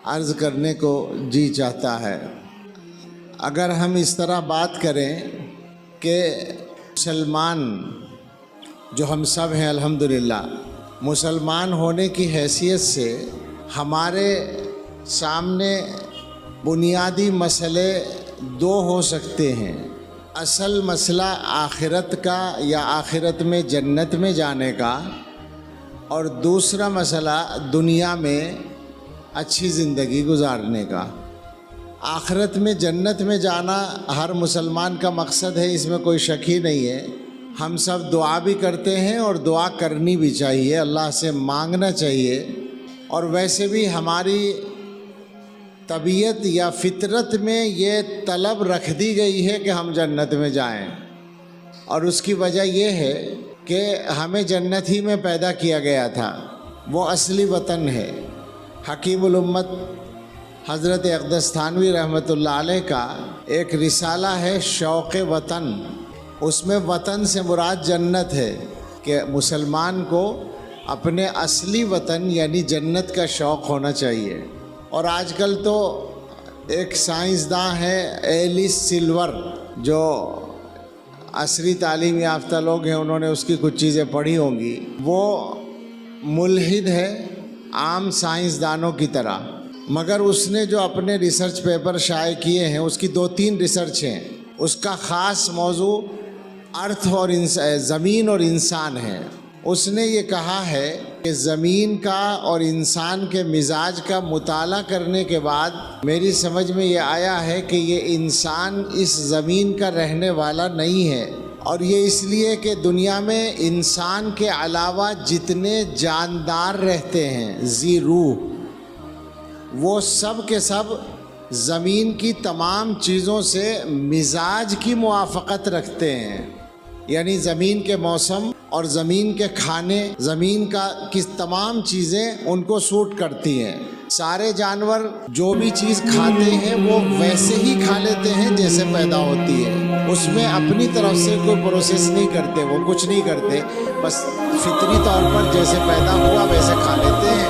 عرض کرنے کو جی چاہتا ہے۔ اگر ہم اس طرح بات کریں کہ مسلمان جو ہم سب ہیں الحمدللہ، مسلمان ہونے کی حیثیت سے ہمارے سامنے بنیادی مسئلے دو ہو سکتے ہیں۔ اصل مسئلہ آخرت کا یا آخرت میں جنت میں جانے کا، اور دوسرا مسئلہ دنیا میں اچھی زندگی گزارنے کا۔ آخرت میں جنت میں جانا ہر مسلمان کا مقصد ہے، اس میں کوئی شک ہی نہیں ہے۔ ہم سب دعا بھی کرتے ہیں اور دعا کرنی بھی چاہیے، اللہ سے مانگنا چاہیے، اور ویسے بھی ہماری طبیعت یا فطرت میں یہ طلب رکھ دی گئی ہے کہ ہم جنت میں جائیں، اور اس کی وجہ یہ ہے کہ ہمیں جنت ہی میں پیدا کیا گیا تھا، وہ اصلی وطن ہے۔ حکیم الامت حضرت اقدس تھانوی رحمۃ اللہ علیہ کا ایک رسالہ ہے شوق وطن، اس میں وطن سے مراد جنت ہے، کہ مسلمان کو اپنے اصلی وطن یعنی جنت کا شوق ہونا چاہیے۔ اور آج کل تو ایک سائنسداں ہے ایلس سلور، جو عصری تعلیم یافتہ لوگ ہیں، انہوں نے اس کی کچھ چیزیں پڑھی ہوں گی۔ وہ ملحد ہے عام سائنسدانوں کی طرح، مگر اس نے جو اپنے ریسرچ پیپر شائع کیے ہیں، اس کی 2-3 ریسرچ ہیں، اس کا خاص موضوع ارتھ اور زمین اور انسان ہے۔ اس نے یہ کہا ہے کہ زمین کا اور انسان کے مزاج کا مطالعہ کرنے کے بعد میری سمجھ میں یہ آیا ہے کہ یہ انسان اس زمین کا رہنے والا نہیں ہے، اور یہ اس لیے کہ دنیا میں انسان کے علاوہ جتنے جاندار رہتے ہیں ذی روح، وہ سب کے سب زمین کی تمام چیزوں سے مزاج کی موافقت رکھتے ہیں، یعنی زمین کے موسم اور زمین کے کھانے، زمین کا کی تمام چیزیں ان کو سوٹ کرتی ہیں۔ سارے جانور جو بھی چیز کھاتے ہیں وہ ویسے ہی کھا لیتے ہیں جیسے پیدا ہوتی ہے، اس میں اپنی طرف سے کوئی پروسیس نہیں کرتے، وہ کچھ نہیں کرتے، بس فطری طور پر جیسے پیدا ہوا ویسے کھا لیتے ہیں۔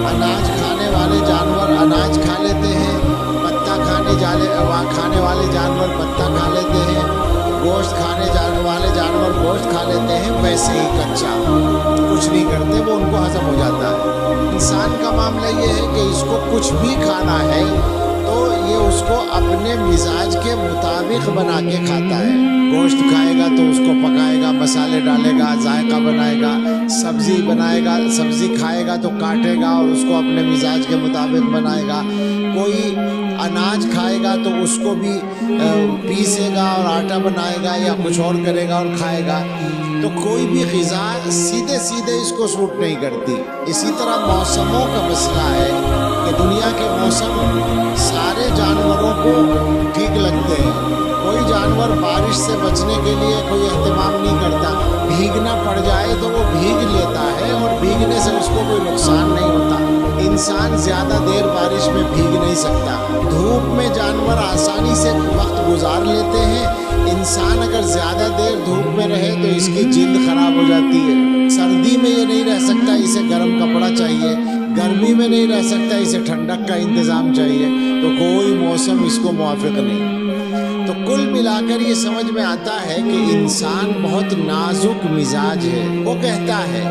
اناج کھانے والے جانور اناج کھا لیتے ہیں، پتا کھانے والے جانور پتا کھا لیتے ہیں، گوشت کھانے والے جانور گوشت کھا لیتے ہیں، ویسے ہی کچا کچھ نہیں کرتے، وہ ان کو ہضم ہو جاتا ہے۔ انسان کا معاملہ یہ ہے کہ اس کو کچھ بھی کھانا ہے تو یہ اس کو اپنے مزاج کے مطابق بنا کے کھاتا ہے۔ گوشت کھائے گا تو اس کو پکائے گا، مسالے ڈالے گا، ذائقہ بنائے گا، سبزی بنائے گا، سبزی کھائے گا تو کاٹے گا اور اس کو اپنے مزاج کے مطابق بنائے گا۔ کوئی اناج کھائے گا تو اس کو بھی پیسے گا اور آٹا بنائے گا یا کچھ اور کرے گا اور کھائے گا۔ تو کوئی بھی غذا سیدھے اس کو سوٹ نہیں کرتی۔ اسی طرح موسموں کا مسئلہ ہے کہ دنیا کے موسم سارے جانوروں کو ٹھیک لگتے ہیں، کوئی جانور بارش سے بچنے کے لیے کوئی اہتمام نہیں کرتا، بھیگنا پڑ جائے تو وہ بھیگ لیتا ہے اور بھیگنے سے اس کو کوئی نقصان نہیں ہوتا۔ انسان زیادہ دیر بارش میں بھیگ نہیں سکتا، دھوپ میں جانور آسانی سے وقت گزار لیتے ہیں، انسان اگر زیادہ دیر دھوپ میں رہے تو اس کی جلد خراب ہو جاتی ہے۔ سردی میں یہ نہیں رہ سکتا، اسے گرم کپڑا چاہیے، گرمی میں نہیں رہ سکتا، اسے ٹھنڈک کا انتظام چاہیے، تو کوئی موسم اس کو موافق نہیں۔ تو کل ملا کر یہ سمجھ میں آتا ہے کہ انسان بہت نازک مزاج ہے۔ وہ کہتا ہے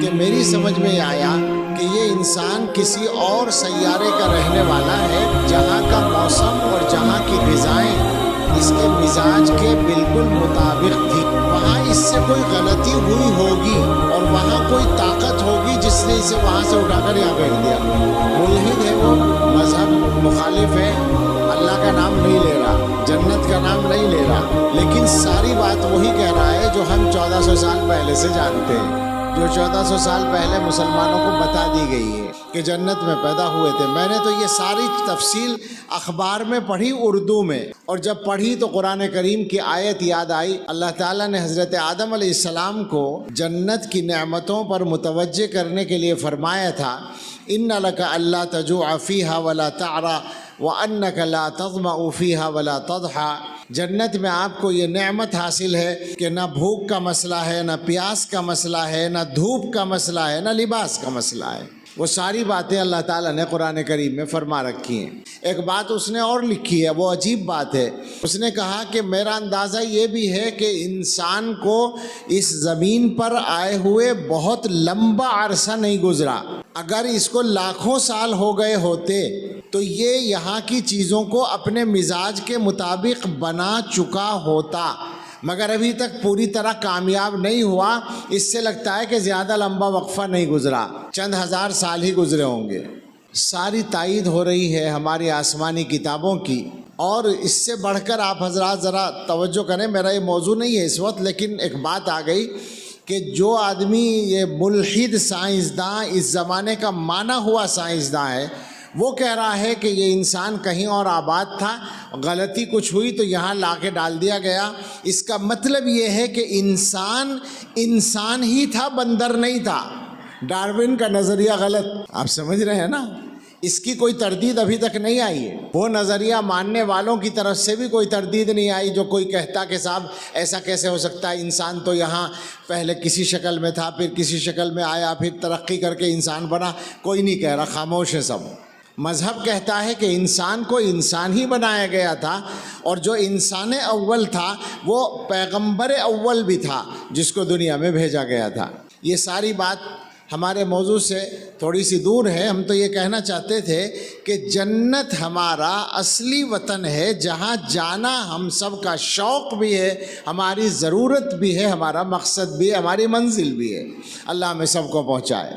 کہ میری سمجھ میں آیا کہ یہ انسان کسی اور سیارے کا رہنے والا ہے، جہاں کا موسم اور جہاں کی غذائیں اس کے مزاج کے بالکل مطابق تھی۔ وہاں اس سے کوئی غلطی ہوئی ہوگی اور وہاں کوئی طاقت ہوگی جس نے اسے وہاں سے اٹھا کر یہاں پھینک دیا۔ ملحد ہے وہ، مذہب مخالف ہے، اللہ کا نام نہیں لے رہا، جنت کا نام نہیں لے رہا، لیکن ساری بات وہی کہہ رہا ہے جو ہم 1400 سال پہلے سے جانتے ہیں، جو 1400 سال پہلے مسلمانوں کو بتا دی گئی ہے کہ جنت میں پیدا ہوئے تھے۔ میں نے تو یہ ساری تفصیل اخبار میں پڑھی اردو میں، اور جب پڑھی تو قرآن کریم کی آیت یاد آئی۔ اللہ تعالیٰ نے حضرت آدم علیہ السلام کو جنت کی نعمتوں پر متوجہ کرنے کے لیے فرمایا تھا، إِنَّ لَكَ أَلَّا تَجُوعَ فِيهَا وَلَا تَعْرَىٰ وَأَنَّكَ لَا تَظْمَأُ فِيهَا وَلَا تَضْحَىٰ۔ جنت میں آپ کو یہ نعمت حاصل ہے کہ نہ بھوک کا مسئلہ ہے، نہ پیاس کا مسئلہ ہے، نہ دھوپ کا مسئلہ ہے، نہ لباس کا مسئلہ ہے۔ وہ ساری باتیں اللہ تعالیٰ نے قرآن کریم میں فرما رکھی ہیں۔ ایک بات اس نے اور لکھی ہے، وہ عجیب بات ہے۔ اس نے کہا کہ میرا اندازہ یہ بھی ہے کہ انسان کو اس زمین پر آئے ہوئے بہت لمبا عرصہ نہیں گزرا، اگر اس کو لاکھوں سال ہو گئے ہوتے تو یہ یہاں کی چیزوں کو اپنے مزاج کے مطابق بنا چکا ہوتا، مگر ابھی تک پوری طرح کامیاب نہیں ہوا۔ اس سے لگتا ہے کہ زیادہ لمبا وقفہ نہیں گزرا، چند ہزار سال ہی گزرے ہوں گے۔ ساری تائید ہو رہی ہے ہماری آسمانی کتابوں کی، اور اس سے بڑھ کر آپ حضرات ذرا توجہ کریں، میرا یہ موضوع نہیں ہے اس وقت، لیکن ایک بات آ گئی کہ جو آدمی یہ ملحد سائنسداں، اس زمانے کا مانا ہوا سائنسداں ہے، وہ کہہ رہا ہے کہ یہ انسان کہیں اور آباد تھا، غلطی کچھ ہوئی تو یہاں لا کے ڈال دیا گیا۔ اس کا مطلب یہ ہے کہ انسان ہی تھا، بندر نہیں تھا۔ ڈارون کا نظریہ غلط، آپ سمجھ رہے ہیں نا؟ اس کی کوئی تردید ابھی تک نہیں آئی ہے، وہ نظریہ ماننے والوں کی طرف سے بھی کوئی تردید نہیں آئی جو کوئی کہتا کہ صاحب ایسا کیسے ہو سکتا ہے، انسان تو یہاں پہلے کسی شکل میں تھا، پھر کسی شکل میں آیا، پھر ترقی کر کے انسان بنا۔ کوئی نہیں کہہ رہا، خاموش ہے سب۔ مذہب کہتا ہے کہ انسان کو انسان ہی بنایا گیا تھا، اور جو انسان اول تھا وہ پیغمبر اول بھی تھا جس کو دنیا میں بھیجا گیا تھا۔ یہ ساری بات ہمارے موضوع سے تھوڑی سی دور ہے۔ ہم تو یہ کہنا چاہتے تھے کہ جنت ہمارا اصلی وطن ہے، جہاں جانا ہم سب کا شوق بھی ہے، ہماری ضرورت بھی ہے، ہمارا مقصد بھی ہے، ہماری منزل بھی ہے۔ اللہ ہمیں سب کو پہنچائے۔